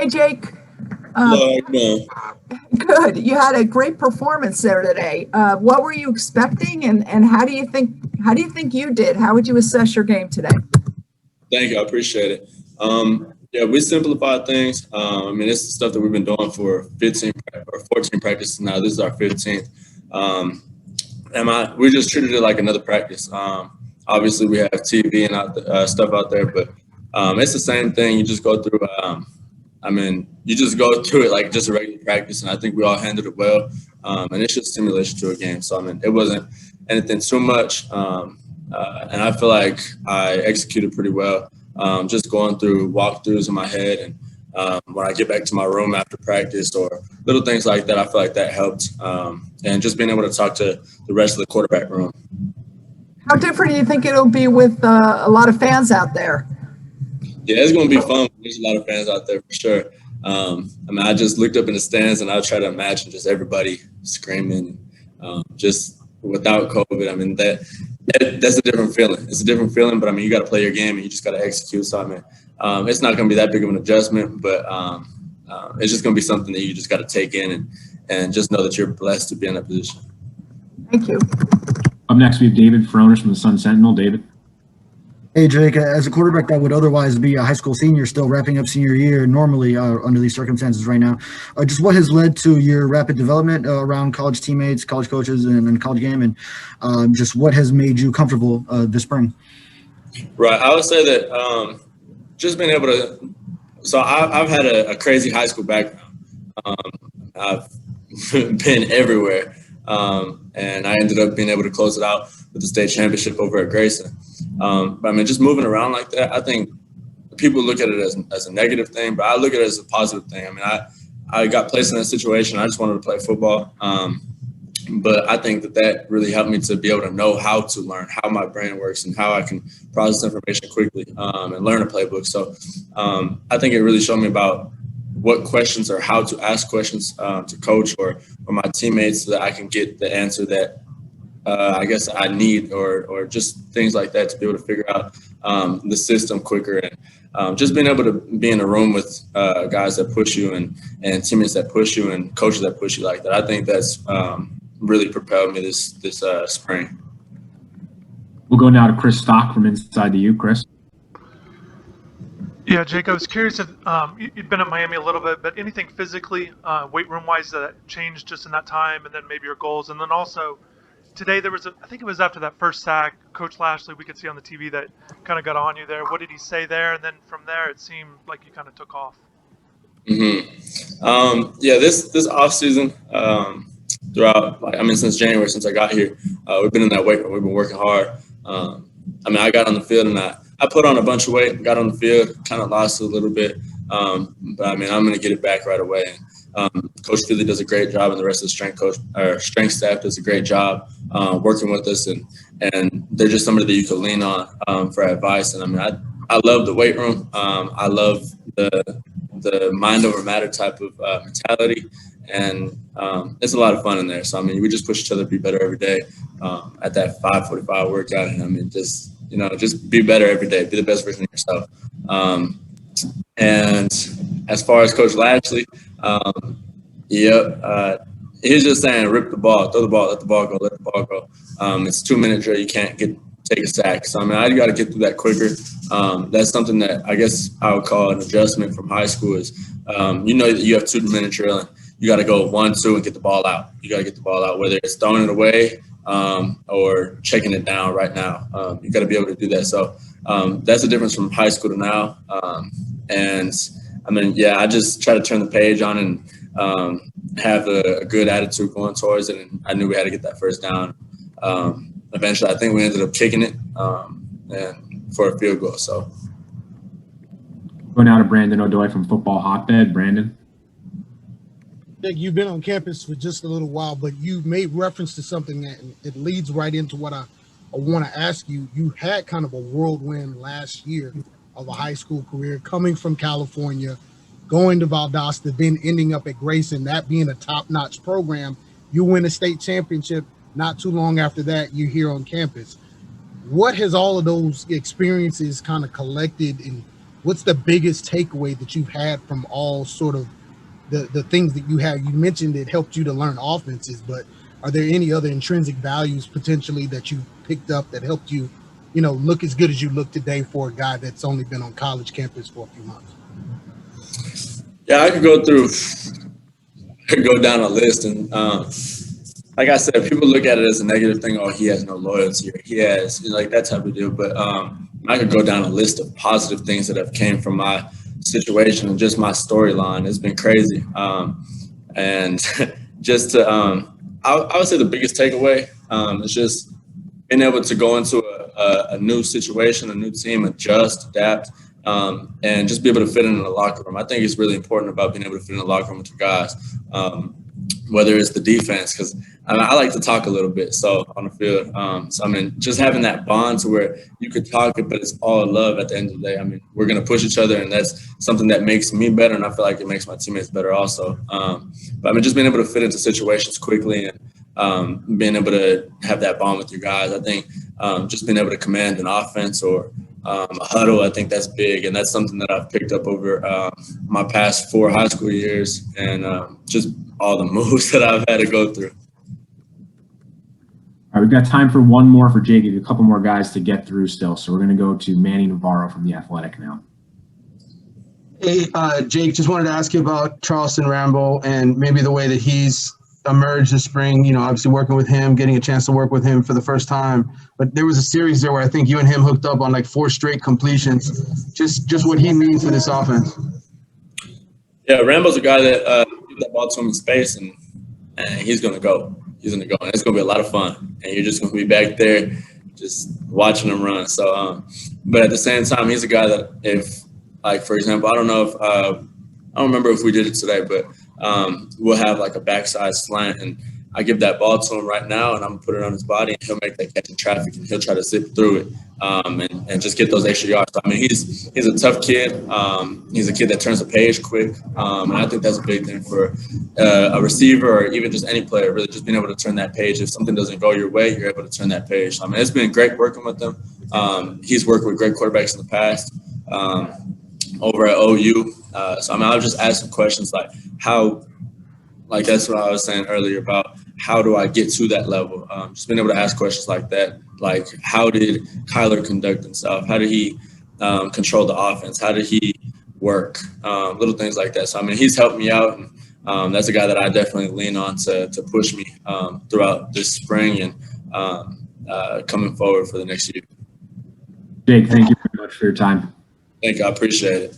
Hey, Jake. Hello, how you doing? Good. You had a great performance there today. What were you expecting, and how do you think you did? How would you assess your game today? Thank you. I appreciate it. Yeah, we simplified things. I mean, it's the stuff that we've been doing for 15 or 14 practices now. This is our 15th. Um, we just treated it like another practice. Obviously, we have TV and stuff out there, but it's the same thing. You just go through. You just go through it like just a regular practice, and I think we all handled it well. And it's just simulation to a game. So, I mean, it wasn't anything too much. And I feel like I executed pretty well. Just going through walkthroughs in my head, and when I get back to my room after practice or little things like that, I feel like that helped. And just being able to talk to the rest of the quarterback room. How different do you think it'll be with a lot of fans out there? Yeah, it's going to be fun. There's a lot of fans out there for sure. I just looked up in the stands, and I try to imagine just everybody screaming, just without COVID. I mean, that's a different feeling. It's a different feeling, but I mean, you got to play your game and you just got to execute. So, I mean, it's not going to be that big of an adjustment, but it's just going to be something that you just got to take in and just know that you're blessed to be in that position. Thank you. Up next, we have David Fronis from the Sun Sentinel. David. Hey, Jake, as a quarterback that would otherwise be a high school senior, still wrapping up senior year normally under these circumstances right now, just what has led to your rapid development around college teammates, college coaches, and college game, and just what has made you comfortable this spring? Right. I would say that just being able to – so I've had a crazy high school background. I've been everywhere, and I ended up being able to close it out with the state championship over at Grayson. But I mean, just moving around like that, I think people look at it as a negative thing, but I look at it as a positive thing. I mean, I got placed in that situation. I just wanted to play football. But I think that really helped me to be able to know how to learn, how my brain works, and how I can process information quickly and learn a playbook. So I think it really showed me about what questions or how to ask questions to coach or my teammates so that I can get the answer that I guess I need or just things like that to be able to figure out the system quicker and just being able to be in a room with guys that push you and teammates that push you and coaches that push you like that. I think that's really propelled me this spring. We'll go now to Chris Stock from InsideTheU. Chris. Yeah, Jake, I was curious if you'd been at Miami a little bit, but anything physically, weight room-wise that changed just in that time, and then maybe your goals, and then also today there was I think it was after that first sack, Coach Lashley, we could see on the TV that kind of got on you there. What did he say there? And then from there, it seemed like you kind of took off. Yeah, this off season, throughout, since January, since I got here, we've been in that weight room. We've been working hard. I got on the field and I put on a bunch of weight, got on the field, kind of lost a little bit. But I'm going to get it back right away. Coach Philly does a great job, and the rest of the strength staff does a great job working with us, and they're just somebody that you can lean on for advice. And I love the weight room. I love the mind over matter type of mentality, and it's a lot of fun in there. So we just push each other to be better every day at that 5:45 workout, and just be better every day, be the best version of yourself. And as far as Coach Lashley, he was just saying, rip the ball, throw the ball, let the ball go, let the ball go. It's 2-minute drill. You can't take a sack. So, I got to get through that quicker. That's something that I guess I would call an adjustment from high school is, that you have 2-minute drill and you got to go 1-2 and get the ball out. You got to get the ball out, whether it's throwing it away or checking it down right now. You got to be able to do that. So that's the difference from high school to now. I just try to turn the page on and have a good attitude going towards it. And I knew we had to get that first down. Eventually, I think we ended up kicking it and for a field goal. So, go now to Brandon O'Doy from Football Hotbed. Brandon. Jake, you've been on campus for just a little while, but you made reference to something that it leads right into what I want to ask you. You had kind of a whirlwind last year of a high school career, coming from California, going to Valdosta, then ending up at Grayson, that being a top-notch program. You win a state championship. Not too long after that, you're here on campus. What has all of those experiences kind of collected and what's the biggest takeaway that you've had from all sort of the things that you have? You mentioned it helped you to learn offenses, but are there any other intrinsic values potentially that you picked up that helped you, look as good as you look today for a guy that's only been on college campus for a few months? Yeah, I could go down a list, and like I said, people look at it as a negative thing. Oh, he has no loyalty, or he has like that type of deal. But I could go down a list of positive things that have came from my situation and just my storyline. It's been crazy, and just to I would say the biggest takeaway is just being able to go into a new situation, a new team, adjust, adapt, and just be able to fit in the locker room. I think it's really important about being able to fit in the locker room with your guys, whether it's the defense, because I like to talk a little bit, so on the field. So, I mean, just having that bond to where you could talk it, but it's all love at the end of the day. I mean, we're going to push each other, and that's something that makes me better, and I feel like it makes my teammates better also. But, I mean, just being able to fit into situations quickly and being able to have that bond with your guys, I think just being able to command an offense or a huddle, I think that's big, and that's something that I've picked up over my past 4 high school years, and just all the moves that I've had to go through. All right, we've got time for one more for Jake. A couple more guys to get through still, so we're going to go to Manny Navarro from The Athletic now. Hey, Jake, just wanted to ask you about Charleston Rambo and maybe the way that he's emerged this spring. Obviously working with him, getting a chance to work with him for the first time. But there was a series there where I think you and him hooked up on like 4 straight completions. Just what he means for this offense. Yeah, Rambo's a guy that give that ball to him in space, and he's going to go. He's going to go, and it's going to be a lot of fun. And you're just going to be back there just watching him run. So, but at the same time, he's a guy that if, like, for example, I don't know if I don't remember if we did it today, but we'll have like a backside slant, and I give that ball to him right now, and I'm gonna put it on his body, and he'll make that catch in traffic, and he'll try to zip through it and just get those extra yards. So, I mean, he's a tough kid. He's a kid that turns the page quick, and I think that's a big thing for a receiver or even just any player, really just being able to turn that page. If something doesn't go your way, you're able to turn that page. So, I mean, it's been great working with him. He's worked with great quarterbacks in the past. Over at OU. So, I mean, I'll just ask some questions like that's what I was saying earlier about how do I get to that level? Just being able to ask questions like that. Like, how did Kyler conduct himself? How did he control the offense? How did he work? Little things like that. So, I mean, he's helped me out. And that's a guy that I definitely lean on to push me throughout this spring and coming forward for the next year. Jake, thank you very much for your time. Thank you. I appreciate it.